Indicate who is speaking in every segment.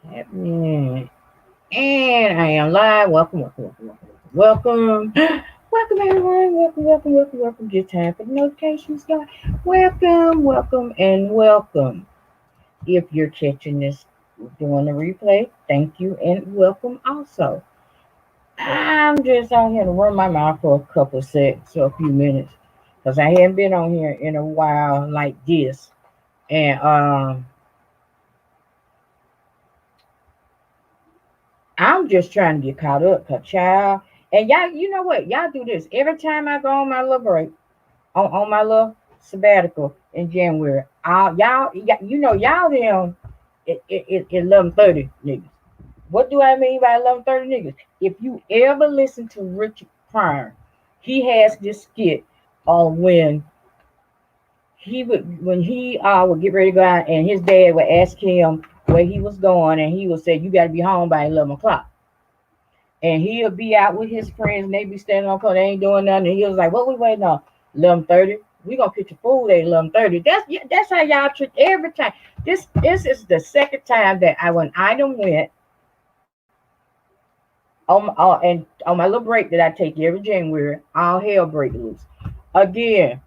Speaker 1: happening? And I am live. Welcome. Welcome, everyone. Welcome. Just time for the notifications, guys. And welcome. If you're catching this during the replay, thank you and welcome also. I'm just on here to run my mouth for a couple of seconds, so a few minutes, because I haven't been on here in a while like this. And I'm just trying to get caught up, cause child. And y'all, you know what? Y'all do this every time I go on my little break, on my little sabbatical in January. You know, y'all them 11:30 niggas. What do I mean by 11:30 niggas? If you ever listen to Richard Pryor, he has this skit on when he would get ready to go out, and his dad would ask him where he was going, and he would say, "You got to be home by 11 o'clock." And he'll be out with his friends and they be standing on corner, they ain't doing nothing. And he was like, "What we waiting on? 11:30. We gonna pitch your food at 11:30." That's how y'all treat every time. This is the second time that when I done went and on my little break that I take every January, all hell break loose. Again,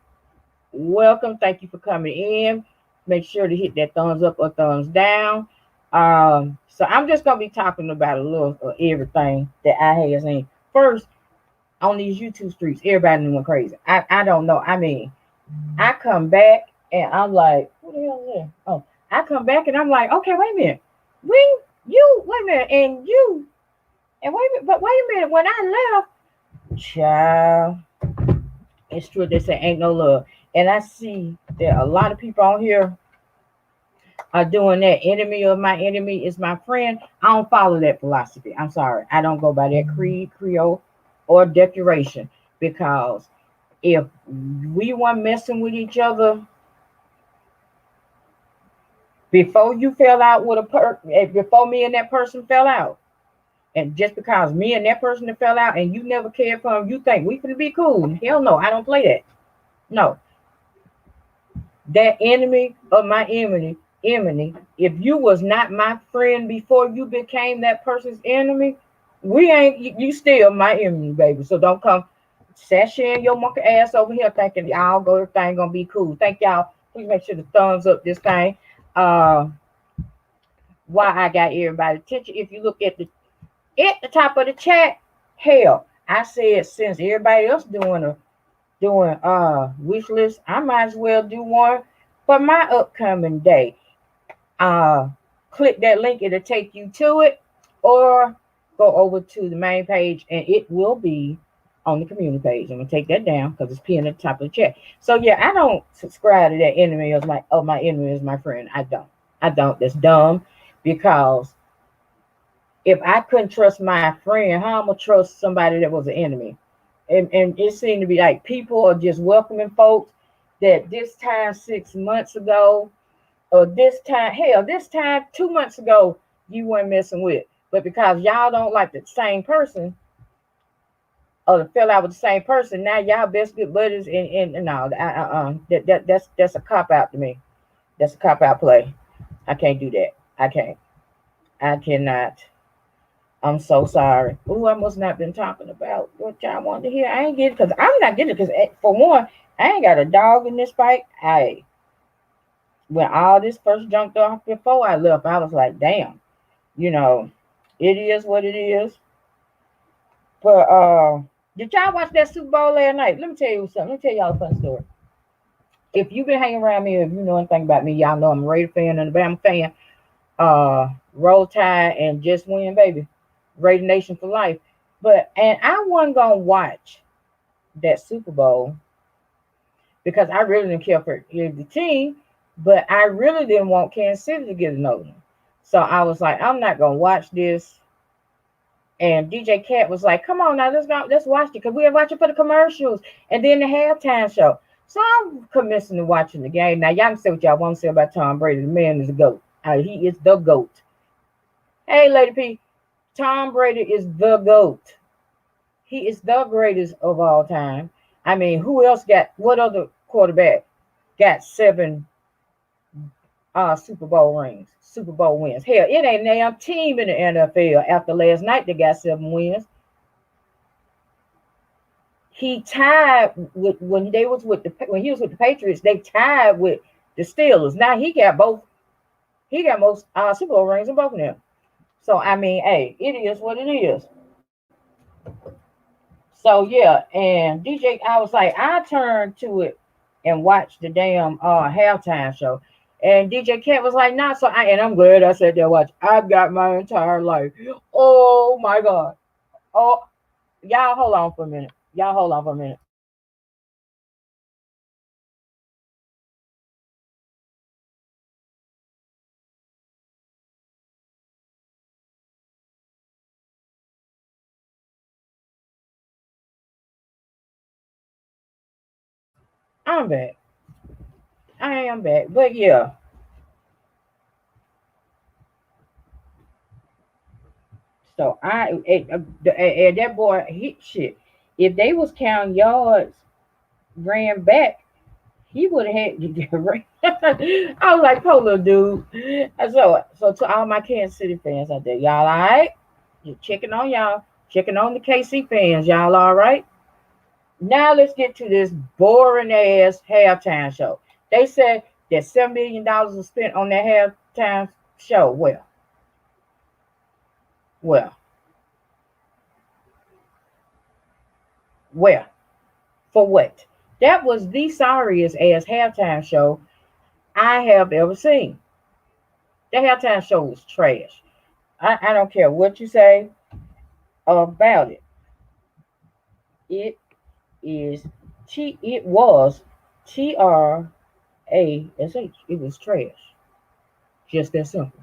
Speaker 1: welcome. Thank you for coming in. Make sure to hit that thumbs up or thumbs down. So I'm just gonna be talking about a little of everything that I have seen. First, on these YouTube streets, everybody went crazy. I don't know. I mean, I come back and I'm like, what the hell is that? Oh, I come back and I'm like, okay, wait a minute. Wait a minute, and wait a minute. When I left, child, it's true. They say ain't no love, and I see that a lot of people on here are doing that. Enemy of my enemy is my friend. I don't follow that philosophy. I'm sorry. I don't go by that creed, creole, or declaration, because if we weren't messing with each other before you fell out with before me and that person fell out, and just because me and that person fell out and you never cared for him, you think we can be cool? Hell no, I don't play that. No, that enemy of my enemy. If you was not my friend before you became that person's enemy, we ain't you still my enemy, baby. So don't come sashaying your monkey ass over here thinking y'all go everything gonna be cool. Thank y'all. Please make sure to thumbs up this thing. Uh why I got everybody's attention. If you look at the top of the chat, hell, I said since everybody else doing wish list, I might as well do one for my upcoming day. uh Click that link, it'll take you to it, or go over to the main page and it will be on the community page. I'm gonna take that down because it's pinned at the top of the chat. So yeah, I don't subscribe to that enemy of my enemy is my friend. I don't. That's dumb, because if I couldn't trust my friend, how am I trust somebody that was an enemy? And it seemed to be like people are just welcoming folks that this time 6 months ago, or this time 2 months ago, you weren't messing with. But because y'all don't like the same person, or the fell out with the same person, now y'all best good buddies. And no, that's a cop out to me. That's a cop out play. I can't do that. I can't. I cannot. I'm so sorry. Ooh, I must not been talking about what y'all want to hear. I ain't getting, because I'm not getting it, because for one, I ain't got a dog in this fight. When all this first jumped off before I left, I was like, damn, you know, it is what it is. But did y'all watch that Super Bowl last night? Let me tell you something. Let me tell y'all a fun story. If you've been hanging around me, if you know anything about me, y'all know I'm a Raider fan and a Bama fan. Roll Tide and just win, baby. Raider Nation for life. And I wasn't gonna watch that Super Bowl because I really didn't care for the team, but I really didn't want Kansas City to get another one. So I was like, I'm not gonna watch this. And DJ Cat was like, "Come on now, let's watch it, because we were watching for the commercials and then the halftime show." So I'm committing to watching the game. Now y'all can say what y'all want to say about Tom Brady. The man is a goat. He is the goat. Hey, Lady P, Tom Brady is the GOAT. He is the greatest of all time. I mean, what other quarterback got 7 Super Bowl rings, Super Bowl wins. Hell, it ain't a damn team in the NFL after last night that got 7 wins. He tied with when they was with the when he was with the Patriots. They tied with the Steelers. Now he got both. He got most Super Bowl rings in both of them. So I mean, hey, it is what it is. So yeah, and DJ, I was like, I turned to it and watched the damn halftime show. And DJ Cat was like, nah, so I and I'm glad I said that watch. I've got my entire life. Oh my God. Oh, y'all hold on for a minute. Y'all hold on for a minute. I'm back. I am back. But yeah. So that boy he shit. If they was counting yards ran back, he would have had to get right. I was like, poor little dude. And so to all my Kansas City fans out there, y'all all right? Just checking on y'all, checking on the KC fans, y'all all right? Now let's get to this boring ass halftime show. They said that $7 million was spent on that halftime show. Well, well, for what? That was the sorriest ass halftime show I have ever seen. The halftime show was trash. I don't care what you say about it. It is it was TRASH. It was trash. Just that simple.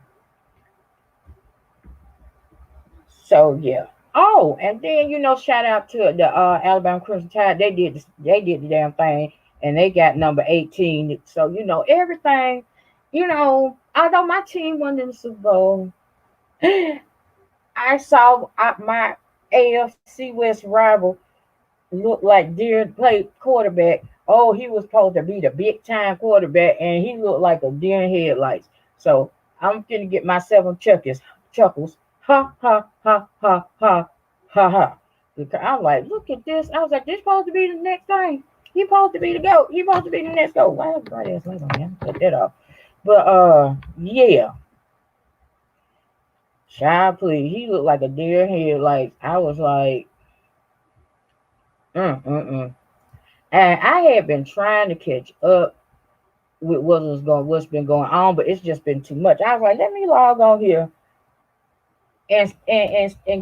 Speaker 1: So yeah. Oh, and then shout out to the Alabama Crimson Tide. They did the damn thing, and they got number 18. So everything. Although my team won in the Super Bowl, I saw my AFC West rival looked like deer played quarterback. Oh, he was supposed to be the big time quarterback, and he looked like a deer in headlights. So I'm gonna get my 7 chuckles. Ha ha ha ha ha ha ha. Because I'm like, look at this. I was like, this supposed to be the next thing. He supposed to be the goat. He supposed to be the next goat. Why is my ass like on him? Cut that off. But yeah. Child, please. He looked like a deer headlights. I was like, mm mm mm. And I had been trying to catch up with what's been going on, but it's just been too much. I was like, let me log on here and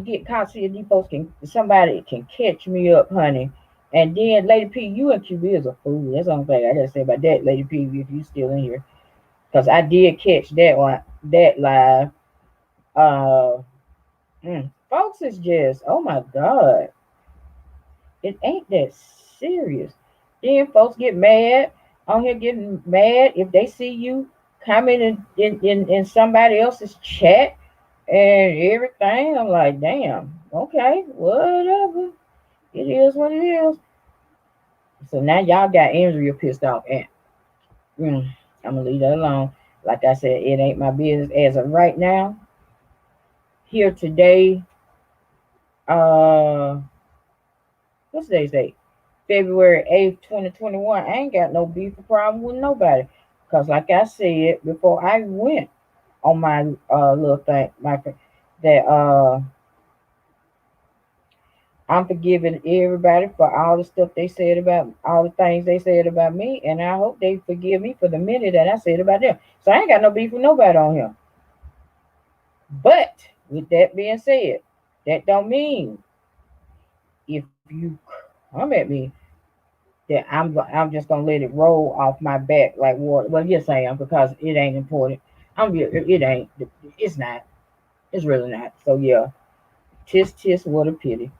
Speaker 1: get caught so these folks somebody can catch me up, honey. And then Lady P, you and QB is a fool. That's the only thing I gotta say about that, Lady P, if you still in here. Because I did catch that live. Uh folks is just, oh my God. It ain't that serious. Then folks get mad on here, getting mad if they see you commenting in somebody else's chat and everything. I'm like, damn, okay, whatever. It is what it is. So now y'all got Andrea pissed off, and I'm gonna leave that alone. Like I said, it ain't my business as of right now. Here today, uh, what's today's date? February 8th, 2021. I ain't got no beef or problem with nobody. Because, like I said before I went on my little thing, that I'm forgiving everybody for all the stuff they said about all the things they said about me. And I hope they forgive me for the minute that I said about them. So I ain't got no beef with nobody on here. But with that being said, that don't mean if you come at me that I'm just gonna let it roll off my back like water. Well, yes, I am because it ain't important. It ain't. It's not. It's really not. So yeah, tis what a pity.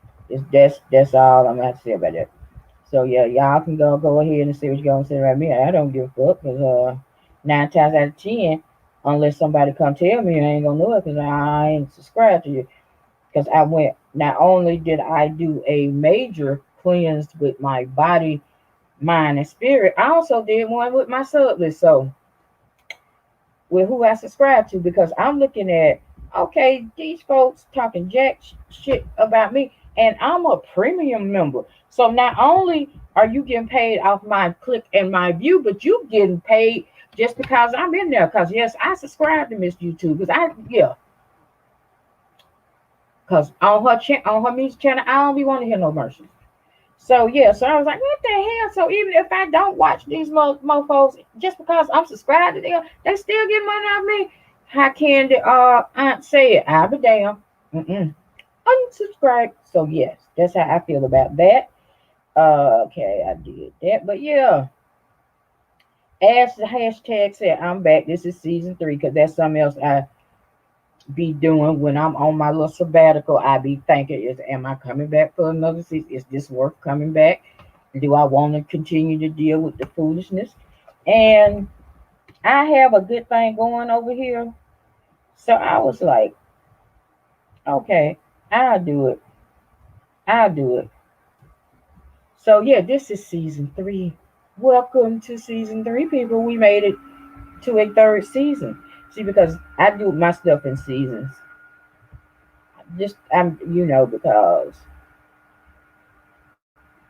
Speaker 1: That's all I'm gonna have to say about that. So yeah, y'all can go ahead and see what you're gonna say about me. I don't give a fuck because 9 times out of 10, unless somebody come tell me, I ain't gonna know it because I ain't subscribed to you. Because I went. Not only did I do a major cleanse with my body, mind, and spirit, I also did one with my sublist. So with who I subscribe to, because I'm looking at, okay, these folks talking shit about me, and I'm a premium member. So not only are you getting paid off my click and my view, but you getting paid just because I'm in there. Because yes, I subscribe to Miss YouTube. Because on her music channel, I don't be want to hear no mercy. So yeah, so I was like, what the hell? So even if I don't watch these mofos, just because I'm subscribed to them, they still get money out of me. How can the aunt say it? I'll be damn. Unsubscribe. So yes, that's how I feel about that. Okay, I did that. But yeah, as the hashtag said, I'm back. This is season 3, because that's something else I be doing when I'm on my little sabbatical. I be thinking, am I coming back for another season? Is this worth coming back? Do I want to continue to deal with the foolishness? And I have a good thing going over here. So I was like, okay, I'll do it. I'll do it. So yeah, this is season 3. Welcome to season 3, people. We made it to a 3rd season. See, because I do my stuff in seasons. Because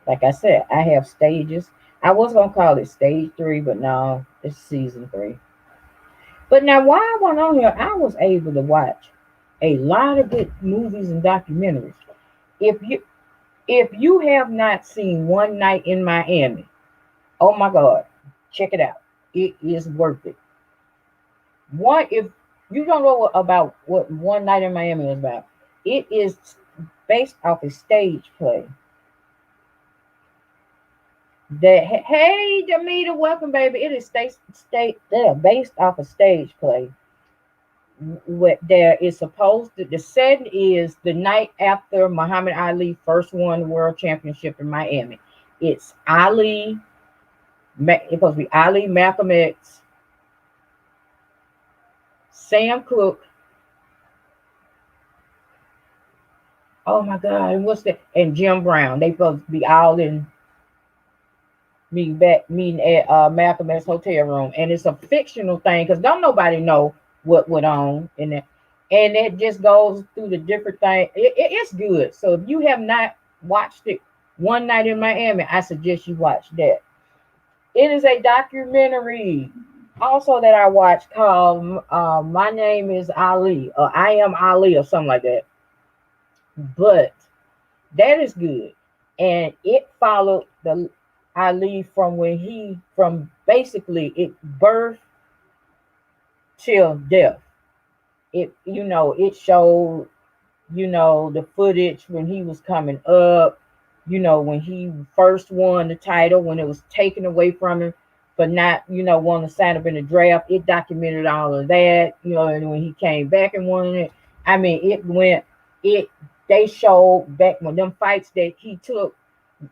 Speaker 1: like I said, I have stages. I was gonna call it stage 3, but no, it's season 3. But now, while I went on here, I was able to watch a lot of good movies and documentaries. If you if you have not seen One Night in Miami, oh my God, check it out. It is worth it. If you don't know about what One Night in Miami is about, it is based off a stage play. Hey, Jamita, welcome, baby. It is based off a stage play. What there is supposed to, the setting is the night after Muhammad Ali first won the world championship in Miami. It's supposed to be Ali, Malcolm X, Sam Cooke. Oh my God, and what's that? And Jim Brown. They supposed to be all in meeting at Malcolm X hotel room, and it's a fictional thing because don't nobody know what went on in there, and it just goes through the different things. It's good. So if you have not watched it, One Night in Miami, I suggest you watch that. It is a documentary also that I watched called My Name is Ali, or I Am Ali, or something like that. But that is good, and it followed the Ali from basically it birth till death. It showed, the footage when he was coming up, when he first won the title, when it was taken away from him for not, wanting to sign up in the draft. It documented all of that, and when he came back and won it. I mean, they showed back when them fights that he took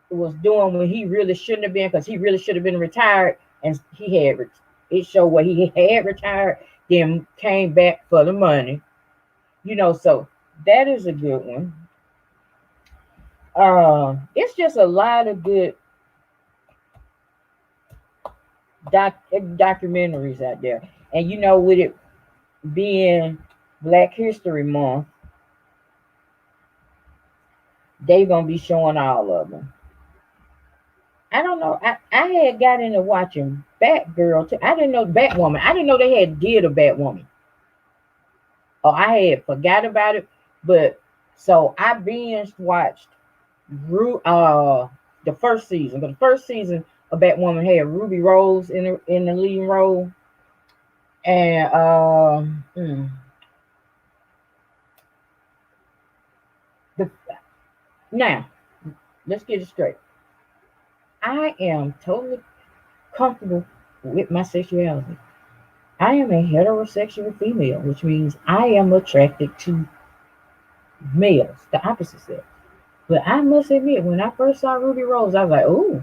Speaker 1: was doing when he really shouldn't have been, because he really should have been retired, and it showed what he had retired, then came back for the money, so that is a good one. It's just a lot of good documentaries out there, and with it being Black History Month, they gonna be showing all of them. I don't know. I had got into watching Batgirl too. I didn't know Batwoman. I didn't know they had did a Batwoman. Oh, I had forgot about it. But so I binge watched the first season. But the first season of Batwoman had Ruby Rose in the leading role. And now let's get it straight. I am totally comfortable with my sexuality. I am a heterosexual female, which means I am attracted to males, the opposite sex. But I must admit, when I first saw Ruby Rose, I was like, ooh,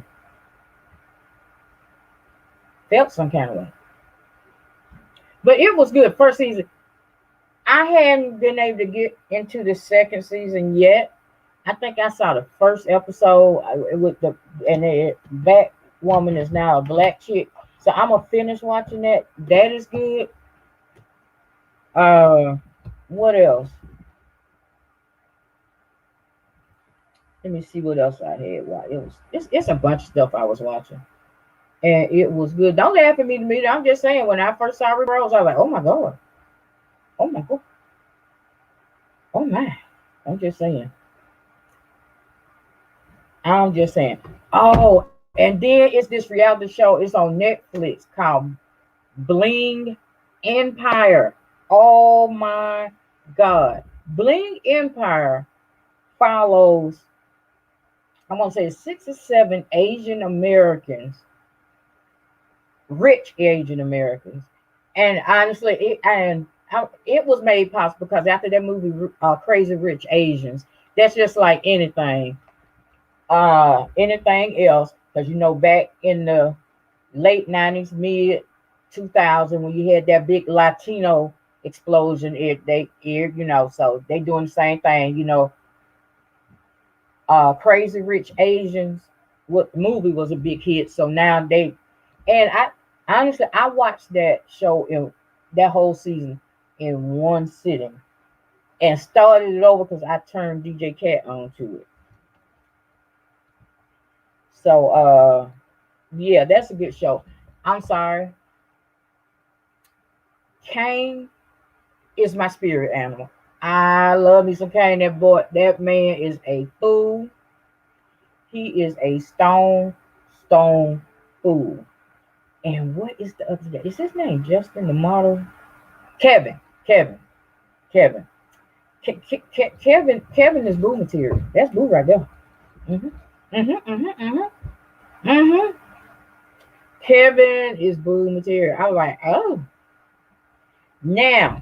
Speaker 1: felt some kind of way. But it was good. First season, I hadn't been able to get into the second season yet. I think I saw the first episode with the Batwoman is now a black chick. So I'm gonna finish watching that. That is good. What else? Let me see what else I had. Wow, it's a bunch of stuff I was watching, and it was good. Don't laugh at me, Demeter. I'm just saying. When I first saw Rick Rose, I was like, oh my god, oh my god, oh my. I'm just saying. I'm just saying. Oh, and then it's this reality show. It's on Netflix called Bling Empire. Oh my God. Bling Empire follows, I'm going to say 6 or 7 Asian Americans, rich Asian Americans. And honestly, it was made possible because after that movie, Crazy Rich Asians, that's just like anything else. Because, back in the late 90s, mid 2000, when you had that big Latino explosion, so they doing the same thing, Crazy Rich Asians, what movie was a big hit. So now and I honestly, I watched that show in that whole season in one sitting and started it over because I turned DJ Cat on to it. So yeah, that's a good show. I'm sorry. Kane is my spirit animal. I love me some Kane. That man is a fool. He is a stone fool. And what is the other guy? Is his name Justin the model? Kevin. Kevin. Kevin is boo material. That's boo right there. Mm-hmm. Mm-hmm. Mm-hmm. Mm-hmm. Mm-hmm. Kevin is boo material. I was like, oh. Now,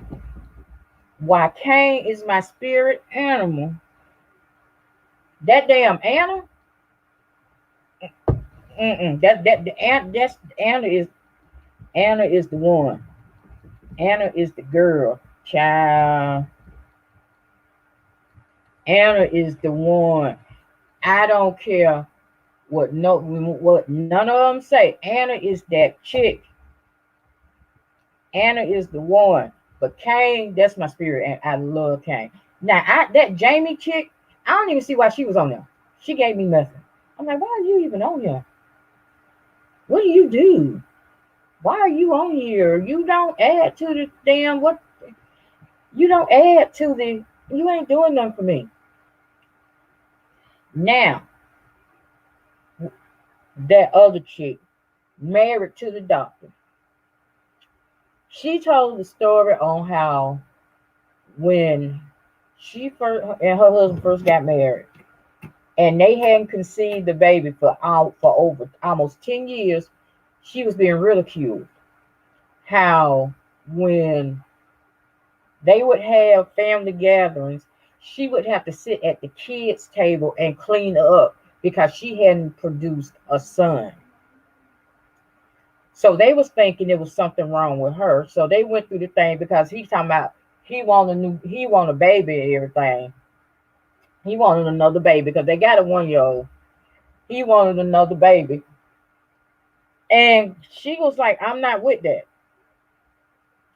Speaker 1: why Kane is my spirit animal? That damn Anna. That's Anna is the one. Anna is the girl. Child. Anna is the one. I don't care what none of them say. Anna is that chick. Anna is the one. But Kane, that's my spirit, and I love Kane. Now, that Jamie chick, I don't even see why she was on there. She gave me nothing. I'm like, why are you even on here? What do you do? Why are you on here? You don't add to the damn what? You don't add to the. You ain't doing nothing for me. Now, that other chick, married to the doctor. She told the story on how when she first and her husband first got married, and they hadn't conceived the baby for over almost 10 years, she was being ridiculed. How when they would have family gatherings, she would have to sit at the kids' table and clean up because she hadn't produced a son. So they was thinking there was something wrong with her. So they went through the thing because he's talking about he want a baby and everything. He wanted another baby because they got a 1-year old. He wanted another baby. And she was like, I'm not with that.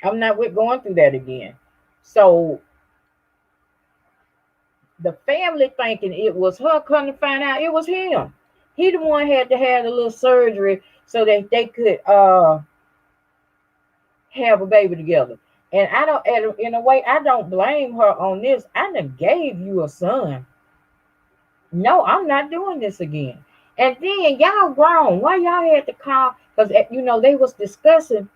Speaker 1: I'm not with going through that again. So the family thinking it was her, come to find out it was him. He the one had to have a little surgery so that they could have a baby together. And I don't, in a way, I don't blame her on this. I done gave you a son. No, I'm not doing this again. And then y'all grown. Why y'all had to call? Because they was discussing.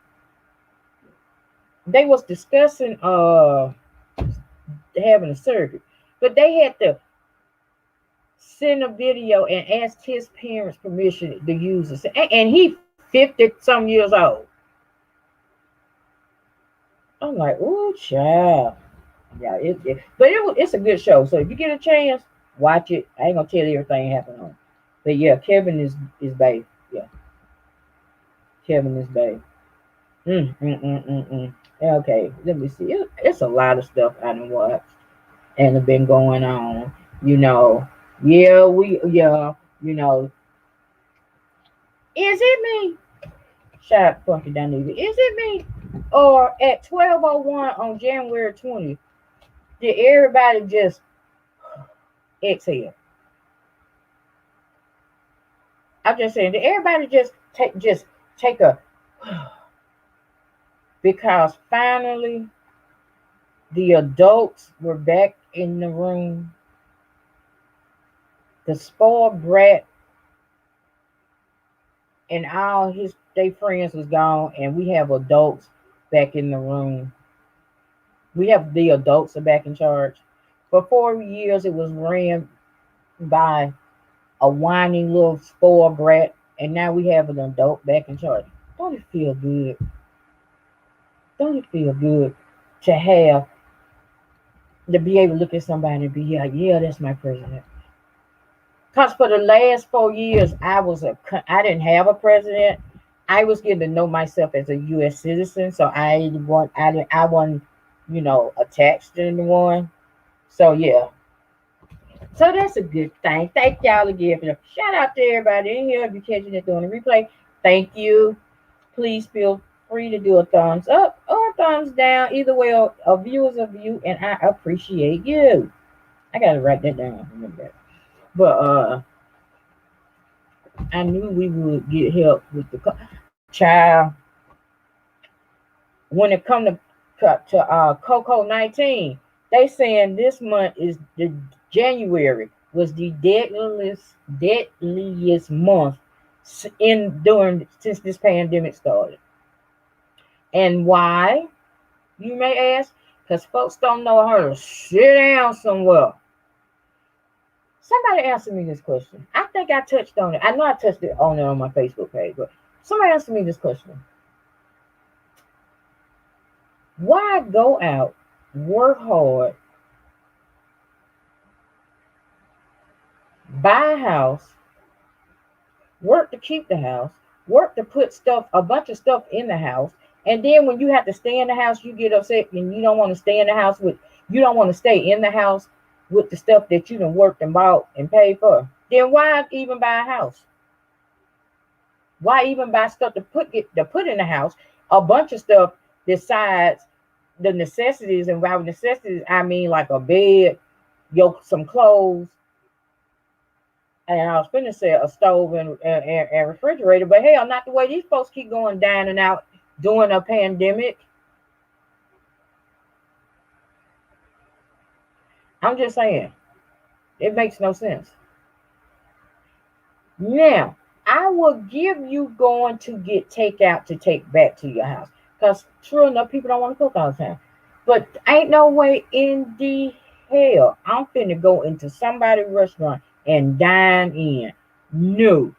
Speaker 1: They was discussing having a surgery, but they had to send a video and ask his parents permission to use it. And he 50 some years old. I'm like, oh, child. Yeah, it's a good show. So if you get a chance, watch it. I ain't gonna tell you everything happened on. But yeah, Kevin is babe. Yeah, Kevin is babe. Okay, let me see. It's a lot of stuff I done watched and have been going on. Yeah, you know. Is it me? Shut up, funky Danita. Is it me? Or at 12:01 on January 20th, did everybody just exhale? I'm just saying, did everybody just take a because finally the adults were back in the room. The spoiled brat and all his they friends was gone, and we have adults back in the room. We have the adults are back in charge. For 4 years, it was ran by a whiny little spoiled brat, and now we have an adult back in charge. Don't it feel good? Don't it feel good to have to be able to look at somebody and be like, yeah, that's my president. Cause for the last 4 years, I didn't have a president. I was getting to know myself as a U.S. citizen, so I wasn't, attached to anyone. So yeah, so that's a good thing. Thank y'all again for shout out to everybody in here. If you're catching it doing the replay, thank you. Please feel free to do a thumbs up or a thumbs down. Either way, a view is a view, and I appreciate you. I gotta write that down. Remember that. But I knew we would get help with the child when it come to Coco 19. They saying this month is the January was the deadliest month in during since this pandemic started. And why, you may ask? Because folks don't know how to sit down somewhere. Somebody answer me this question. I think I touched on it. I know I touched it on my Facebook page, but somebody answer me this question. Why go out, work hard, buy a house, work to keep the house, work to put a bunch of stuff in the house, and then when you have to stay in the house, you get upset and you don't want to stay in the house you don't want to stay in the house with the stuff that you done worked and bought and paid for. Then why even buy a house? Why even buy stuff to put in the house? A bunch of stuff besides the necessities, and by necessities I mean like a bed, some clothes, and I was going to say a stove and refrigerator, but hell, not the way these folks keep going down and out during a pandemic. I'm just saying, it makes no sense. Now, I will give you going to get takeout to take back to your house, because true enough, people don't want to cook all the time. But ain't no way in the hell I'm finna go into somebody's restaurant and dine in. No.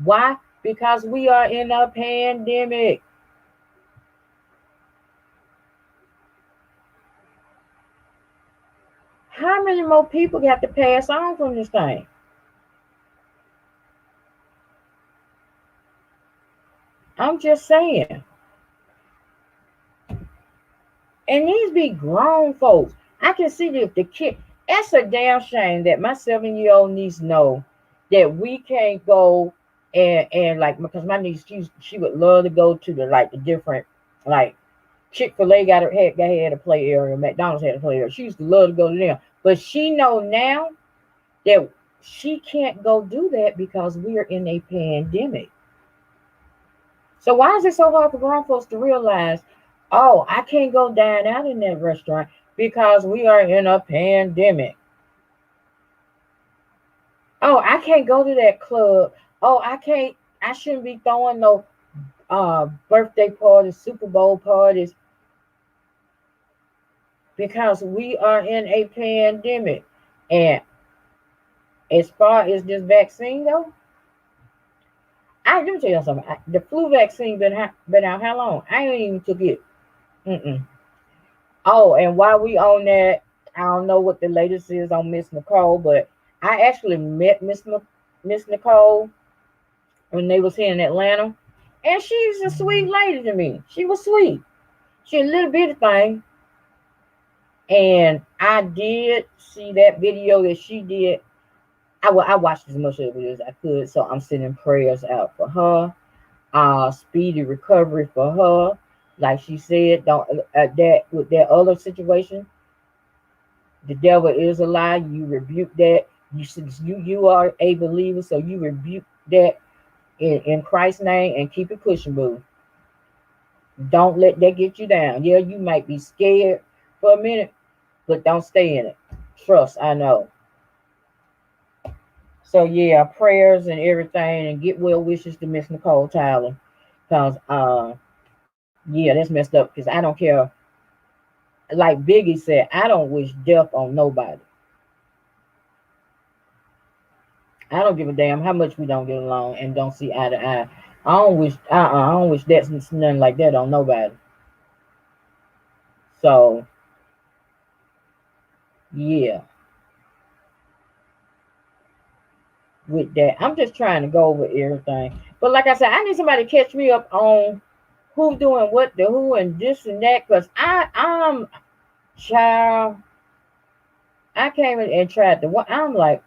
Speaker 1: Why? Because we are in a pandemic. How many more people got to pass on from this thing? I'm just saying. And these be grown folks. I can see that the kid. That's a damn shame that my 7-year-old niece know that we can't go and like, because my niece she would love to go to the different, like, Chick-fil-A had a play area, McDonald's had a play area. She used to love to go to them, but she know now that she can't go do that because we are in a pandemic. So why is it so hard for grown folks to realize, oh, I can't go dine out in that restaurant because we are in a pandemic? Oh, I can't go to that club. Oh, I shouldn't be throwing no birthday parties, Super Bowl parties, because we are in a pandemic. And as far as this vaccine though, let me tell you something. The flu vaccine been out how long? I ain't even took it. Mm-mm. Oh, and while we on that, I don't know what the latest is on Miss Nicole, but I actually met Miss Nicole when they was here in Atlanta, and she's a sweet lady to me. She was sweet. She a little bitty thing, and I did see that video that she did. I watched as much of it as I could, so I'm sending prayers out for her. Speedy recovery for her. Like she said, don't that with that other situation, the devil is a lie. You rebuke that. You are a believer, so you rebuke that in Christ's name and keep it pushing, boo. Don't let that get you down. Yeah, you might be scared for a minute, but don't stay in it. Trust, I know. So yeah, prayers and everything, and get well wishes to Miss Nicole Tyler, cause yeah, that's messed up. Cause I don't care. Like Biggie said, I don't wish death on nobody. I don't give a damn how much we don't get along and don't see eye to eye. I don't wish that's nothing like that on nobody. So yeah, with that, I'm just trying to go over everything. But like I said, I need somebody to catch me up on who doing what to who and this and that. Cause I'm child. I came in and tried to. I'm like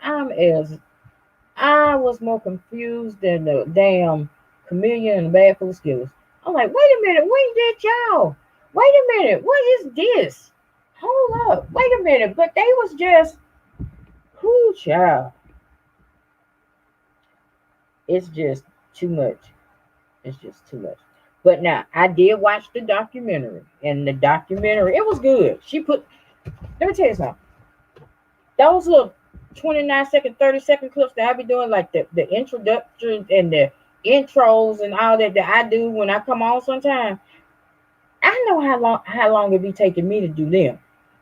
Speaker 1: I was more confused than the damn chameleon and the bad food skills. I'm like, wait a minute, when did y'all? Wait a minute, what is this? Hold up, wait a minute. But they was just, whoo, child. It's just too much. It's just too much. But now I did watch the documentary, and the documentary it was good. She put. Let me tell you something. Those little 29-second, 30-second clips that I be doing, like the introductions and the intros and all that I do when I come on sometime, I know how long it be taking me to do them.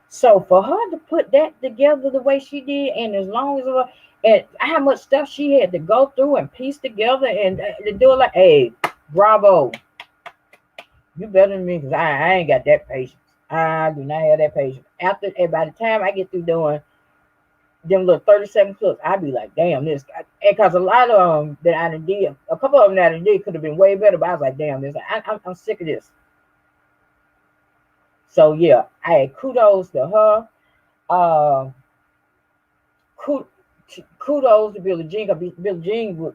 Speaker 1: So for her to put that together the way she did, and as long as it was, and how much stuff she had to go through and piece together and to do it, like, hey, bravo, you better than me, because I ain't got that patience. I do not have that patience. After and by the time I get through doing them little 37 clips, I'd be like, damn, this guy. Because a lot of them that I did, a couple of them that I did could have been way better, but I was like, damn, this, I'm sick of this. So yeah, I kudos to her. Uh, kudos to Billie Jean. Billie Jean will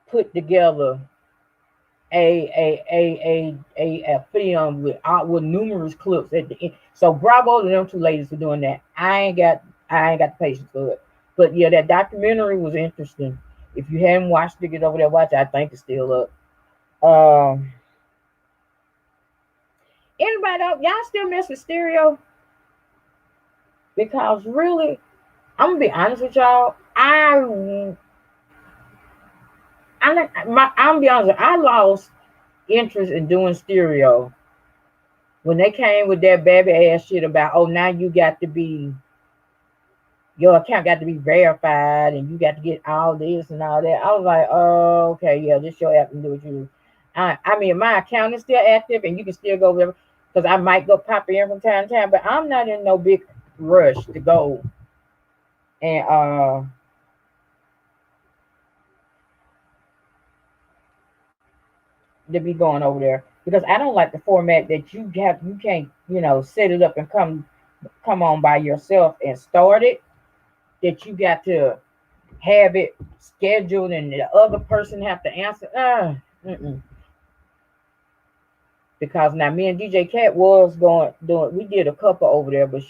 Speaker 1: put together a film with numerous clips at the end. So bravo to them two ladies for doing that. I ain't got the patience for it. But yeah, that documentary was interesting. If you haven't watched it, get over there watch it. I think it's still up. Anybody else? Y'all still mess with stereo? Because really, I'm gonna be honest with y'all. I'm gonna be honest. I lost interest in doing stereo when they came with that baby ass shit about, oh, now you got to be, your account got to be verified and you got to get all this and all that. I was like, oh, okay, yeah, this your app and do what you do. I mean, my account is still active and you can still go there because I might go pop in from time to time, but I'm not in no big rush to go and to be going over there because I don't like the format that you can't, set it up and come on by yourself and start it, that you got to have it scheduled and the other person have to answer. Because now me and DJ Cat was doing, we did a couple over there, but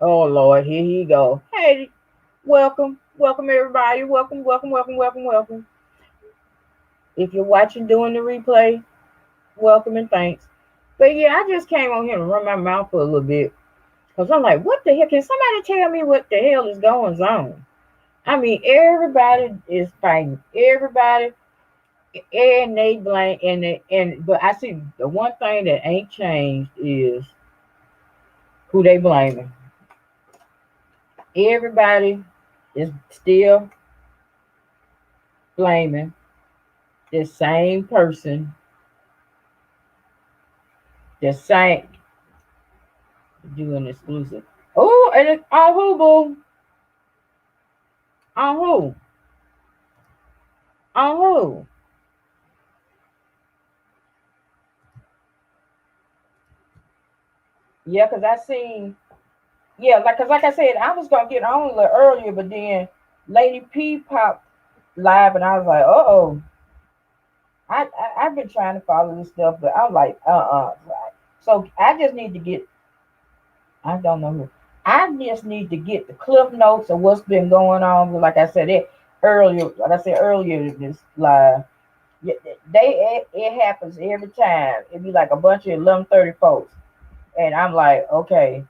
Speaker 1: oh Lord, here he go. Hey, welcome everybody, welcome. If you're watching doing the replay, welcome and thanks. But yeah, I just came on here to run my mouth for a little bit because I'm like, what the hell? Can somebody tell me what the hell is going on? I mean, everybody is fighting everybody, and they blame but I see the one thing that ain't changed is who they blaming. Everybody is still blaming the same person, the same doing exclusive. Oh, and it's on who, boo? On who? On who? Yeah, because I seen Yeah, like I said, I was gonna get on a little earlier, but then Lady P popped live, and I was like, oh, I've been trying to follow this stuff, but I'm like, So I just need to get. I don't know who. I just need to get the cliff notes of what's been going on. But like I said it earlier, this live, it happens every time. It be like a bunch of 11:30 folks, and I'm like, okay.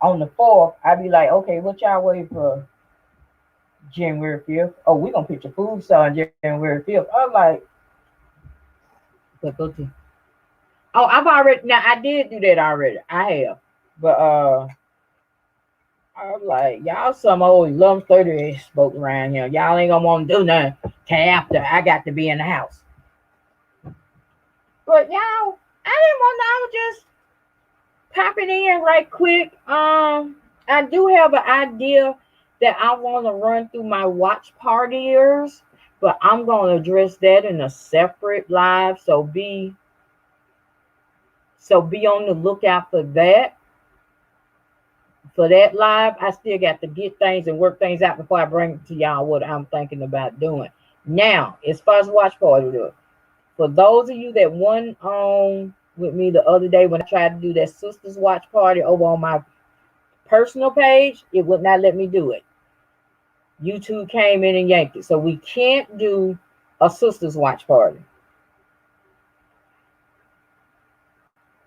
Speaker 1: On the fourth, I'd be like, okay, what y'all waiting for? January 5th. Oh, we're gonna put your food saw on January 5th. I'm like, but go to. Oh, I've already now I did do that already. I have. But I'm like, y'all some old 11:30 spoke around here. Y'all ain't gonna want to do nothing till after I got to be in the house. But y'all, I didn't want to, I was just popping in right quick. I do have an idea that I want to run through my watch partiers, but I'm gonna address that in a separate live. So be on the lookout for that. For that live, I still got to get things and work things out before I bring it to y'all what I'm thinking about doing. Now, as far as watch party do, for those of you that won on with me the other day when I tried to do that sisters watch party over on my personal page, it would not let me do it. YouTube came in and yanked it. So we can't do a sisters watch party.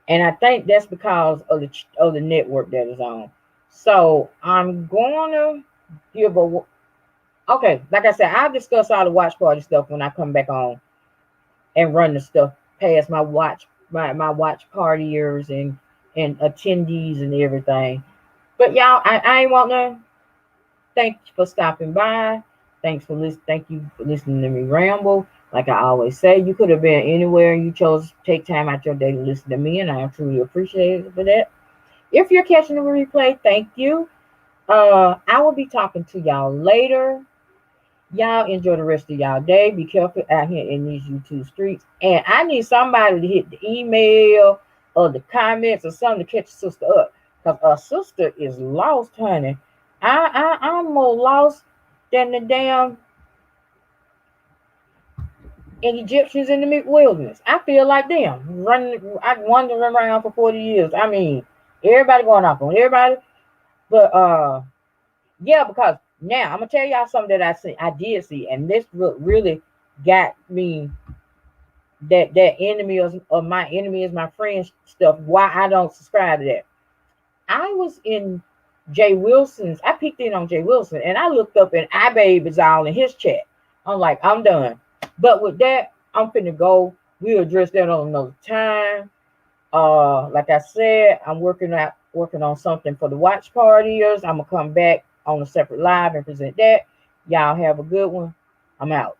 Speaker 1: And I think that's because of the network that is on. So I'm going to give a okay. Like I said, I'll discuss all the watch party stuff when I come back on and run the stuff past my watch partiers and attendees and everything. But y'all, I ain't want to thank you for stopping by. Thanks for listening. Thank you for listening to me ramble. Like I always say, you could have been anywhere and you chose to take time out your day to listen to me, and I truly appreciate it for that. If you're catching the replay, thank you. I will be talking to y'all later. Y'all enjoy the rest of y'all day. Be careful out here in these YouTube streets. And I need somebody to hit the email or the comments or something to catch a sister up. Because our sister is lost, honey. I'm more lost than the damn Egyptians in the wilderness. I feel like them I wandered around for 40 years. I mean, everybody going off on everybody. But yeah, because now I'm gonna tell y'all something that I did see, and this really got me that enemy of my enemy is my friend stuff. Why I don't subscribe to that. I was in Jay Wilson's. I peeked in on Jay Wilson, and I looked up, and iBabe is all in his chat. I'm like, I'm done. But with that, I'm finna go. We'll address that on another time. Like I said, I'm working on something for the watch partiers. I'm gonna come back on a separate live and present that. Y'all have a good one. I'm out.